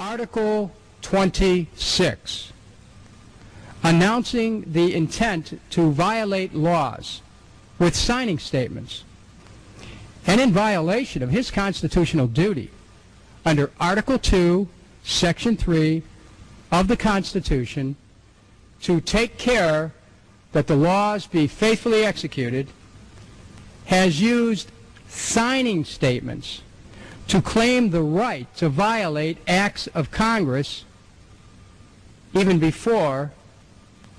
Article 26, announcing the intent to violate laws with signing statements, and in violation of his constitutional duty under Article 2, Section 3 of the Constitution to take care that the laws be faithfully executed, has used signing statements to claim the right to violate acts of Congress even before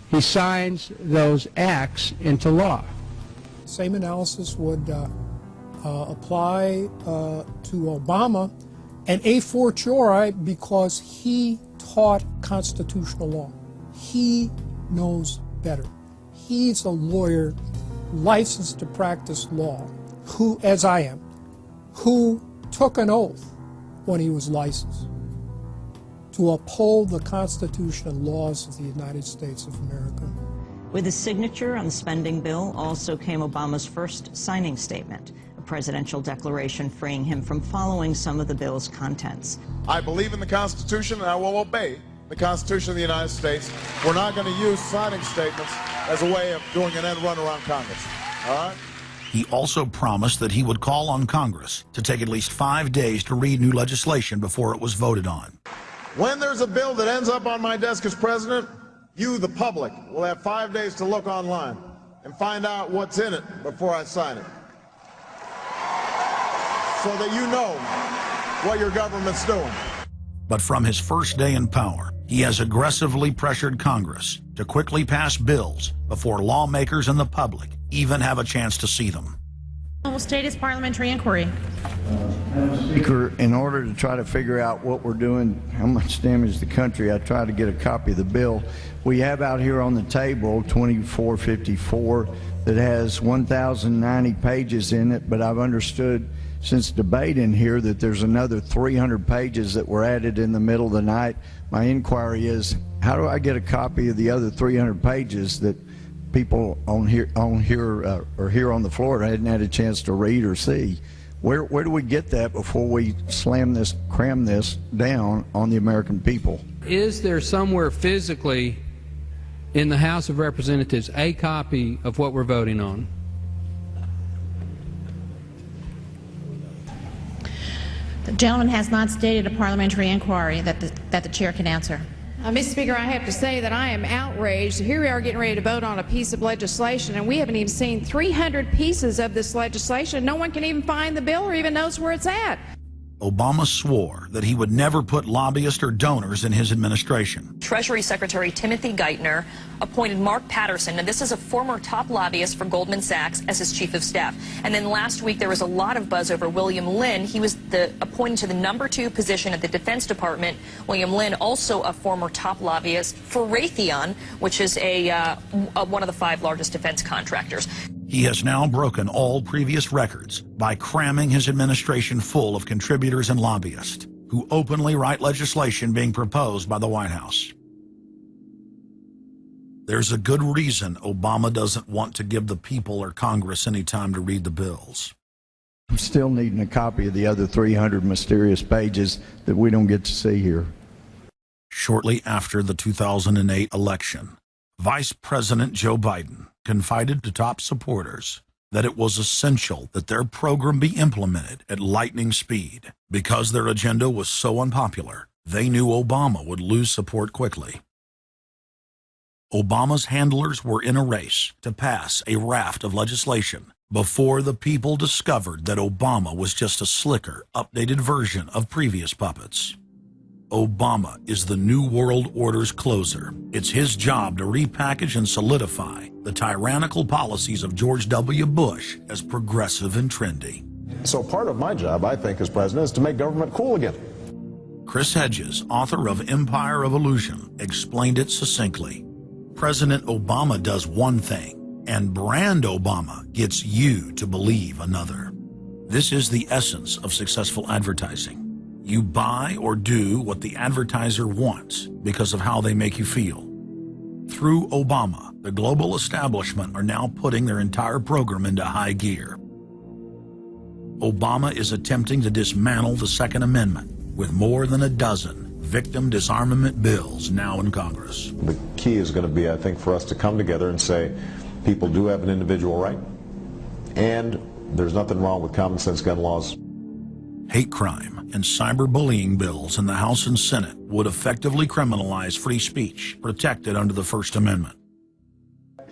he signs those acts into law. Same analysis would apply to Obama, and a fortiori because he taught constitutional law. He knows better. He's a lawyer licensed to practice law, who, as I am, who took an oath when he was licensed to uphold the Constitution and laws of the United States of America. With his signature on the spending bill also came Obama's first signing statement, a presidential declaration freeing him from following some of the bill's contents. I believe in the Constitution and I will obey the Constitution of the United States. We're not going to use signing statements as a way of doing an end run around Congress. All right? He also promised that he would call on Congress to take at least 5 days to read new legislation before it was voted on. When there's a bill that ends up on my desk as president, you, the public, will have 5 days to look online and find out what's in it before I sign it, so that you know what your government's doing. But from his first day in power, he has aggressively pressured Congress to quickly pass bills before lawmakers and the public even have a chance to see them. Will state his parliamentary inquiry. Speaker, in order to try to figure out what we're doing, how much damage the country, I tried to get a copy of the bill. We have out here on the table 2454 that has 1,090 pages in it, but I've understood since debate in here that there's another 300 pages that were added in the middle of the night. My inquiry is, how do I get a copy of the other 300 pages that people on here or here on the floor hadn't had a chance to read or see? Where do we get that before we cram this down on the American people? Is there somewhere physically in the House of Representatives a copy of what we're voting on? The gentleman has not stated a parliamentary inquiry that the chair can answer. Mr. Speaker, I have to say that I am outraged. Here we are getting ready to vote on a piece of legislation, and we haven't even seen 300 pieces of this legislation. No one can even find the bill or even knows where it's at. Obama swore that he would never put lobbyists or donors in his administration. Treasury Secretary Timothy Geithner appointed Mark Patterson, and this is a former top lobbyist for Goldman Sachs, as his chief of staff. And then last week there was a lot of buzz over William Lynn. He was appointed to the #2 position at the Defense Department. William Lynn, also a former top lobbyist for Raytheon, which is one of the 5 largest defense contractors. He has now broken all previous records by cramming his administration full of contributors and lobbyists who openly write legislation being proposed by the White House. There's a good reason Obama doesn't want to give the people or Congress any time to read the bills. I'm still needing a copy of the other 300 mysterious pages that we don't get to see here. Shortly after the 2008 election, Vice President Joe Biden confided to top supporters that it was essential that their program be implemented at lightning speed. Because their agenda was so unpopular, they knew Obama would lose support quickly. Obama's handlers were in a race to pass a raft of legislation before the people discovered that Obama was just a slicker, updated version of previous puppets. Obama is the New World Order's closer. It's his job to repackage and solidify the tyrannical policies of George W. Bush as progressive and trendy. So part of my job, I think, as president, is to make government cool again. Chris Hedges, author of Empire of Illusion, explained it succinctly. President Obama does one thing, and brand Obama gets you to believe another. This is the essence of successful advertising. You buy or do what the advertiser wants because of how they make you feel. Through Obama, the global establishment are now putting their entire program into high gear. Obama is attempting to dismantle the Second Amendment with more than a dozen victim disarmament bills now in Congress. The key is going to be, I think, for us to come together and say people do have an individual right, and there's nothing wrong with common sense gun laws. Hate crime and cyberbullying bills in the House and Senate would effectively criminalize free speech protected under the First Amendment.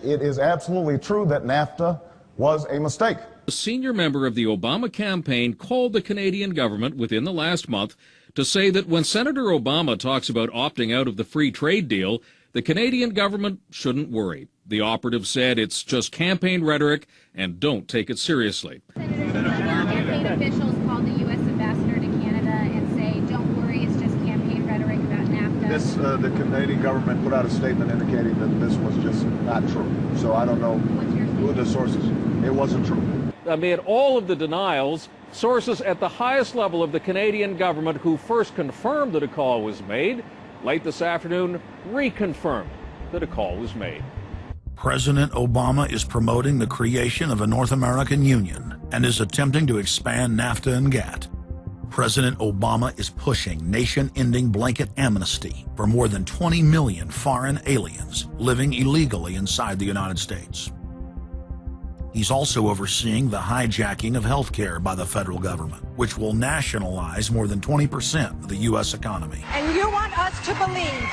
It is absolutely true that NAFTA was a mistake. A senior member of the Obama campaign called the Canadian government within the last month to say that when Senator Obama talks about opting out of the free trade deal, the Canadian government shouldn't worry. The operative said it's just campaign rhetoric and don't take it seriously. Campaign officials called the U.S. ambassador to Canada and say, don't worry, it's just campaign rhetoric about NAFTA. The Canadian government put out a statement indicating that this was just not true. So I don't know who the sources. It wasn't true. Amid all of the denials, sources at the highest level of the Canadian government who first confirmed that a call was made, late this afternoon reconfirmed that a call was made. President Obama is promoting the creation of a North American Union and is attempting to expand NAFTA and GATT. President Obama is pushing nation-ending blanket amnesty for more than 20 million foreign aliens living illegally inside the United States. He's also overseeing the hijacking of health care by the federal government, which will nationalize more than 20% of the U.S. economy. And you want us to believe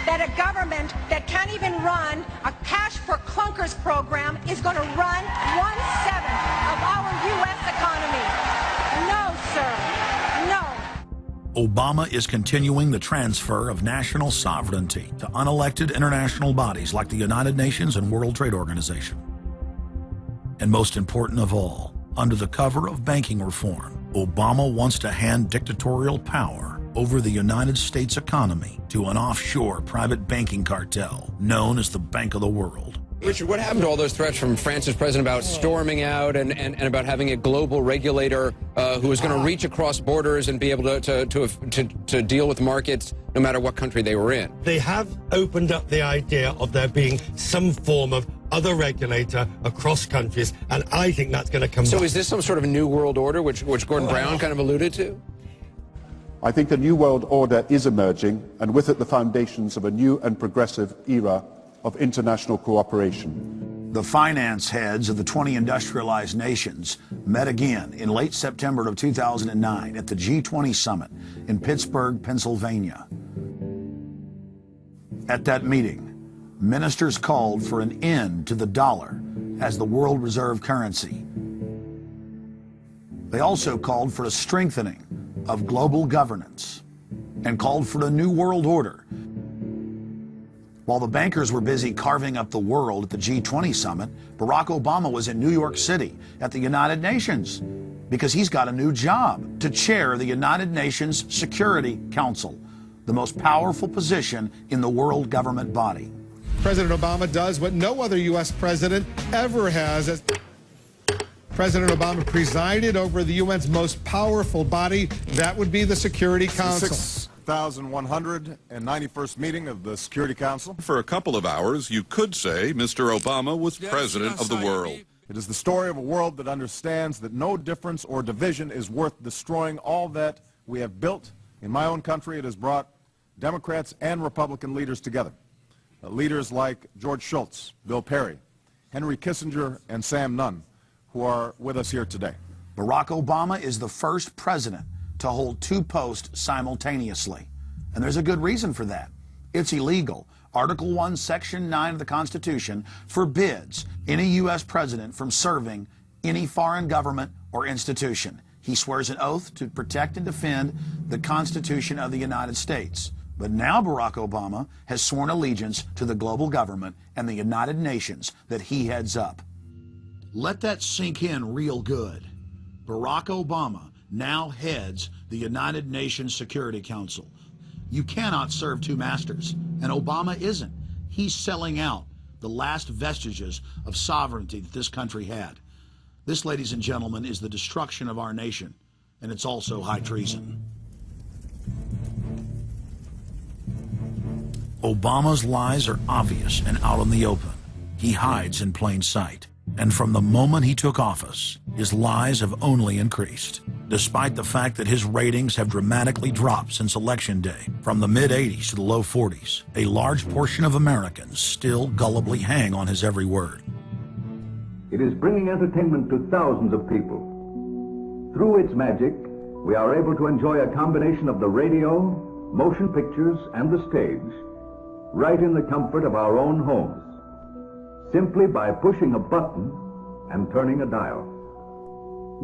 that a government that can't even run a cash for clunkers program is going to run 1/7 of our U.S. economy. No, sir. No. Obama is continuing the transfer of national sovereignty to unelected international bodies like the United Nations and World Trade Organization. And most important of all, under the cover of banking reform, Obama wants to hand dictatorial power over the United States economy to an offshore private banking cartel known as the Bank of the World. Richard, what happened to all those threats from France's president about storming out and about having a global regulator who is going to reach across borders and be able to deal with markets no matter what country they were in? They have opened up the idea of there being some form of other regulator across countries, and I think that's going to come So back. is this some sort of new world order, which Gordon Brown kind of alluded to? I think a new world order is emerging, and with it the foundations of a new and progressive era of international cooperation. The finance heads of the 20 industrialized nations met again in late September of 2009 at the G20 summit in Pittsburgh, Pennsylvania. At that meeting, ministers called for an end to the dollar as the world reserve currency. They also called for a strengthening of global governance and called for a new world order. While the bankers were busy carving up the world at the G20 summit, Barack Obama was in New York City at the United Nations because he's got a new job to chair the United Nations Security Council, the most powerful position in the world government body. President Obama does what no other U.S. president ever has. President Obama presided over the UN's most powerful body. That would be the Security Council. 6,191st meeting of the Security Council. For a couple of hours, you could say Mr. Obama was president of the world. It is the story of a world that understands that no difference or division is worth destroying all that we have built. In my own country, it has brought Democrats and Republican leaders together. Leaders like George Shultz, Bill Perry, Henry Kissinger, and Sam Nunn, who are with us here today. Barack Obama is the first president to hold two posts simultaneously. And there's a good reason for that. It's illegal. Article 1, Section 9 of the Constitution forbids any U.S. president from serving any foreign government or institution. He swears an oath to protect and defend the Constitution of the United States. But now Barack Obama has sworn allegiance to the global government and the United Nations that he heads up. Let that sink in real good. Barack Obama now heads the United Nations Security Council. You cannot serve two masters, and Obama isn't. He's selling out the last vestiges of sovereignty that this country had. This, ladies and gentlemen, is the destruction of our nation, and it's also high treason. Obama's lies are obvious and out in the open. He hides in plain sight. And from the moment he took office, his lies have only increased. despite the fact that his ratings have dramatically dropped since Election Day. From the mid-'80s to the low 40s, a large portion of Americans still gullibly hang on his every word. It is bringing entertainment to thousands of people. Through its magic, we are able to enjoy a combination of the radio, motion pictures, and the stage, right in the comfort of our own homes, simply by pushing a button and turning a dial.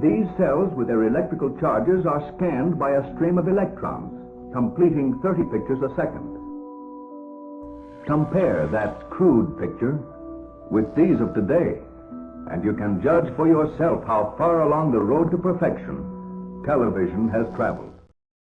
These cells with their electrical charges are scanned by a stream of electrons, completing 30 pictures a second. Compare that crude picture with these of today, and you can judge for yourself how far along the road to perfection television has traveled.